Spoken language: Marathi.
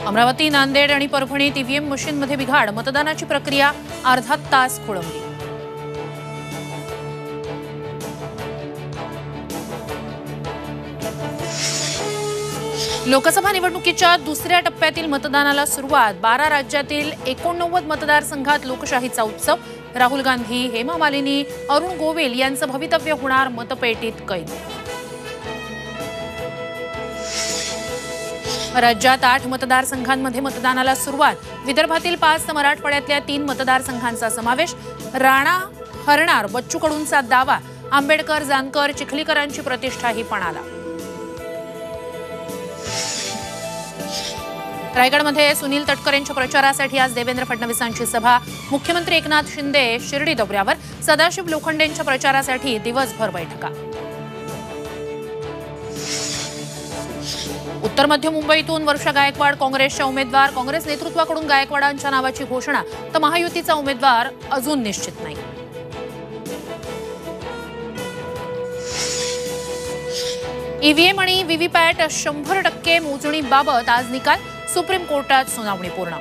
अमरावती, नांदेड आणि परभणीत ईव्हीएम मशीनमध्ये बिघाड, मतदानाची प्रक्रिया अर्धा तास खोळंबली। लोकसभा निवडणुकीच्या दुसऱ्या टप्प्यातील मतदानाला सुरुवात। 12 राज्यातील 89 मतदारसंघात लोकशाहीचा उत्सव। राहुल गांधी, हेमा मालिनी, अरुण गोविल यांचं भवितव्य होणार मतपेटीत कैद। राज्यात 8 मतदारसंघांमध्ये मतदानाला सुरुवात। विदर्भातील 5 तर मराठवाड्यातल्या 3 मतदारसंघांचा समावेश। राणा हरणार, बच्चू कडूंचा दावा। आंबेडकर, जानकर, चिखलीकरांची प्रतिष्ठाही पणाला। रायगडमध्ये सुनील तटकरेंच्या प्रचारासाठी आज देवेंद्र फडणवीसांची सभा। मुख्यमंत्री एकनाथ शिंदे शिर्डी दौऱ्यावर। सदाशिव लोखंडेंच्या प्रचारासाठी दिवसभर बैठका। उत्तर मध्य मुंबईतून वर्षा गायकवाड काँग्रेसच्या उमेदवार। काँग्रेस नेतृत्वाकडून गायकवाडांच्या नावाची घोषणा, तर महायुतीचा उमेदवार अजून निश्चित नाही। ईव्हीएम आणि व्हीव्हीपॅट 100% मोजणीबाबत आज निकाल। सुप्रीम कोर्टात सुनावणी पूर्ण।